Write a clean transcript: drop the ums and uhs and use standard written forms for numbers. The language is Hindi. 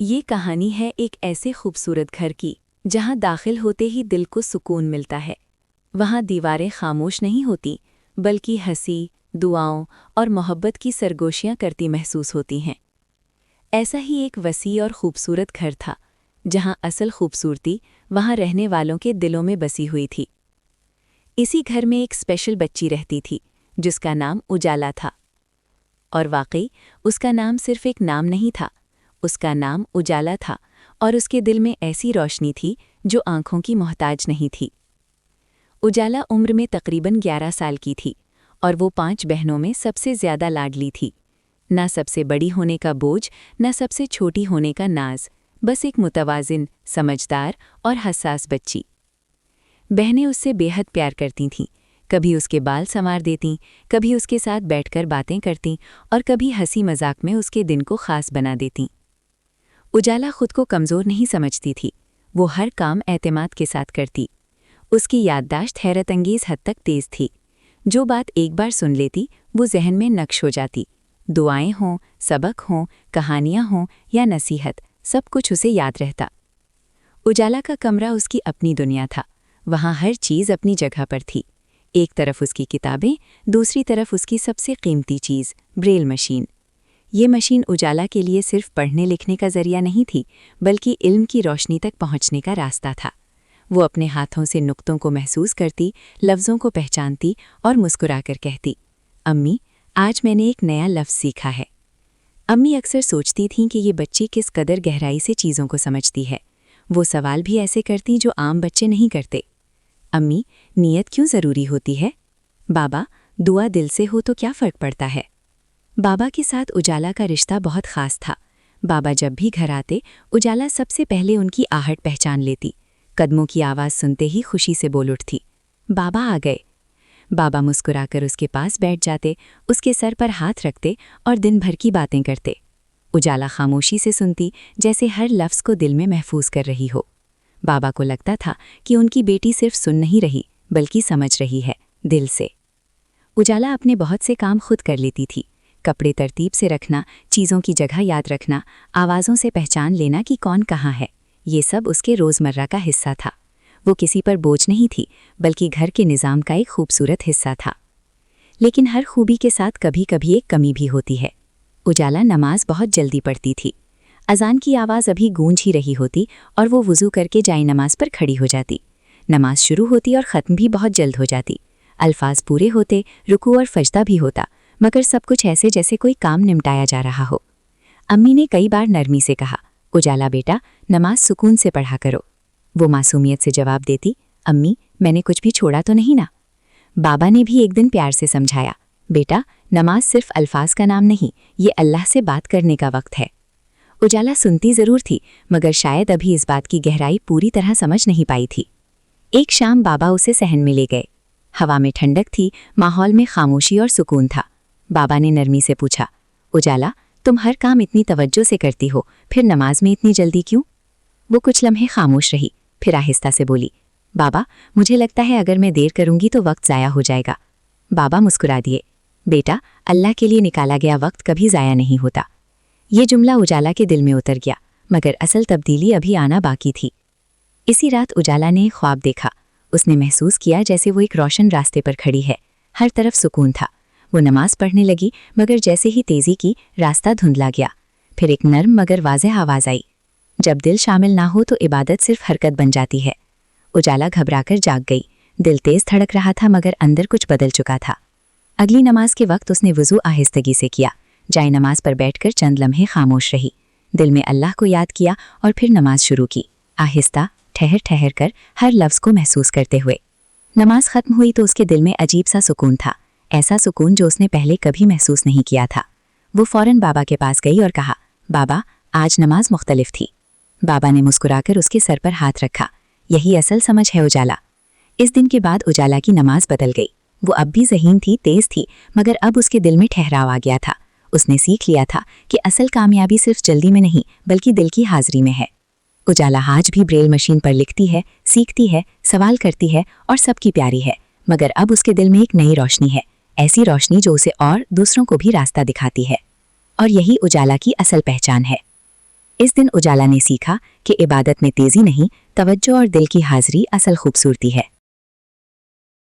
ये कहानी है एक ऐसे खूबसूरत घर की जहाँ दाखिल होते ही दिल को सुकून मिलता है। वहाँ दीवारें खामोश नहीं होती, बल्कि हंसी, दुआओं और मोहब्बत की सरगोशियाँ करती महसूस होती हैं। ऐसा ही एक वसी और खूबसूरत घर था, जहाँ असल खूबसूरती वहाँ रहने वालों के दिलों में बसी हुई थी। इसी घर में एक स्पेशल बच्ची रहती थी, जिसका नाम उजाला था। और वाकई उसका नाम सिर्फ एक नाम नहीं था, उसका नाम उजाला था, और उसके दिल में ऐसी रोशनी थी जो आंखों की मोहताज नहीं थी। उजाला उम्र में तकरीबन 11 साल की थी और वो 5 बहनों में सबसे ज्यादा लाडली थी। ना सबसे बड़ी होने का बोझ, ना सबसे छोटी होने का नाज, बस एक मुतवाजिन, समझदार और हसास बच्ची। बहनें उससे बेहद प्यार करती थीं। कभी उसके बाल संवार देतीं, कभी उसके साथ बैठकर बातें करतीं और कभी हंसी मजाक में उसके दिन को खास बना देतीं। उजाला खुद को कमज़ोर नहीं समझती थी, वो हर काम एतमाद के साथ करती। उसकी याददाश्त हैरतअंगेज़ हद तक तेज़ थी। जो बात एक बार सुन लेती वो जहन में नक्श हो जाती। दुआएं हों, सबक हों, कहानियाँ हों या नसीहत, सब कुछ उसे याद रहता। उजाला का कमरा उसकी अपनी दुनिया था। वहाँ हर चीज़ अपनी जगह पर थी। एक तरफ उसकी किताबें, दूसरी तरफ उसकी सबसे कीमती चीज़, ब्रेल मशीन। ये मशीन उजाला के लिए सिर्फ पढ़ने लिखने का जरिया नहीं थी, बल्कि इल्म की रोशनी तक पहुंचने का रास्ता था। वो अपने हाथों से नुक्तों को महसूस करती, लफ्ज़ों को पहचानती और मुस्कुराकर कहती, अम्मी, आज मैंने एक नया लफ्ज़ सीखा है। अम्मी अक्सर सोचती थीं कि ये बच्ची किस कदर गहराई से चीज़ों को समझती है। वो सवाल भी ऐसे करती जो आम बच्चे नहीं करते। अम्मी, नीयत क्यों ज़रूरी होती है? बाबा, दुआ दिल से हो तो क्या फ़र्क पड़ता है? बाबा के साथ उजाला का रिश्ता बहुत ख़ास था। बाबा जब भी घर आते, उजाला सबसे पहले उनकी आहट पहचान लेती। कदमों की आवाज़ सुनते ही खुशी से बोल उठती, बाबा आ गए। बाबा मुस्कुराकर उसके पास बैठ जाते, उसके सर पर हाथ रखते और दिन भर की बातें करते। उजाला खामोशी से सुनती, जैसे हर लफ्ज़ को दिल में महफूज कर रही हो। बाबा को लगता था कि उनकी बेटी सिर्फ सुन नहीं रही, बल्कि समझ रही है, दिल से। उजाला अपने बहुत से काम खुद कर लेती थी। कपड़े तरतीब से रखना, चीज़ों की जगह याद रखना, आवाज़ों से पहचान लेना कि कौन कहाँ है, ये सब उसके रोज़मर्रा का हिस्सा था। वो किसी पर बोझ नहीं थी, बल्कि घर के निज़ाम का एक खूबसूरत हिस्सा था। लेकिन हर खूबी के साथ कभी कभी एक कमी भी होती है। उजाला नमाज बहुत जल्दी पढ़ती थी। अजान की आवाज़ अभी गूंज ही रही होती और वो वज़ू करके जाए नमाज पर खड़ी हो जाती। नमाज शुरू होती और ख़त्म भी बहुत जल्द हो जाती। अल्फाज पूरे होते, रुकू और फजदा भी होता, मगर सब कुछ ऐसे जैसे कोई काम निपटाया जा रहा हो। अम्मी ने कई बार नरमी से कहा, उजाला बेटा, नमाज सुकून से पढ़ा करो। वो मासूमियत से जवाब देती, अम्मी, मैंने कुछ भी छोड़ा तो नहीं ना? बाबा ने भी एक दिन प्यार से समझाया, बेटा, नमाज सिर्फ अल्फाज का नाम नहीं, ये अल्लाह से बात करने का वक्त है। उजाला सुनती ज़रूर थी, मगर शायद अभी इस बात की गहराई पूरी तरह समझ नहीं पाई थी। एक शाम बाबा उसे सहन में ले गए। हवा में ठंडक थी, माहौल में खामोशी और सुकून था। बाबा ने नरमी से पूछा, उजाला, तुम हर काम इतनी तवज्जो से करती हो, फिर नमाज में इतनी जल्दी क्यों? वो कुछ लम्हे खामोश रही, फिर आहिस्ता से बोली, बाबा, मुझे लगता है अगर मैं देर करूंगी तो वक्त ज़ाया हो जाएगा। बाबा मुस्कुरा दिए, बेटा, अल्लाह के लिए निकाला गया वक्त कभी ज़ाया नहीं होता। ये जुमला उजाला के दिल में उतर गया, मगर असल तब्दीली अभी आना बाकी थी। इसी रात उजाला ने ख्वाब देखा। उसने महसूस किया जैसे वो एक रोशन रास्ते पर खड़ी है, हर तरफ सुकून था। वो नमाज पढ़ने लगी, मगर जैसे ही तेज़ी की, रास्ता धुंधला गया। फिर एक नर्म मगर वाज़ेह आवाज़ आई, जब दिल शामिल ना हो तो इबादत सिर्फ हरकत बन जाती है। उजाला घबराकर जाग गई। दिल तेज़ धड़क रहा था, मगर अंदर कुछ बदल चुका था। अगली नमाज के वक्त उसने वज़ू आहिस्तगी से किया। जाए नमाज पर बैठकर चंद लम्हे खामोश रही, दिल में अल्लाह को याद किया और फिर नमाज शुरू की, आहिस्ता, ठहर ठहर कर, हर लफ्ज़ को महसूस करते हुए। नमाज ख़त्म हुई तो उसके दिल में अजीब सा सुकून था, ऐसा सुकून जो उसने पहले कभी महसूस नहीं किया था। वो फ़ौरन बाबा के पास गई और कहा, बाबा, आज नमाज मुख्तलिफ थी। बाबा ने मुस्कुराकर उसके सर पर हाथ रखा, यही असल समझ है उजाला। इस दिन के बाद उजाला की नमाज बदल गई। वो अब भी ज़हीन थी, तेज़ थी, मगर अब उसके दिल में ठहराव आ गया था। उसने सीख लिया था कि असल कामयाबी सिर्फ जल्दी में नहीं, बल्कि दिल की हाजिरी में है। उजाला आज भी ब्रेल मशीन पर लिखती है, सीखती है, सवाल करती है और सबकी प्यारी है, मगर अब उसके दिल में एक नई रोशनी है, ऐसी रोशनी जो उसे और दूसरों को भी रास्ता दिखाती है। और यही उजाला की असल पहचान है। इस दिन उजाला ने सीखा कि इबादत में तेजी नहीं, तवज्जो और दिल की हाजिरी असल खूबसूरती है।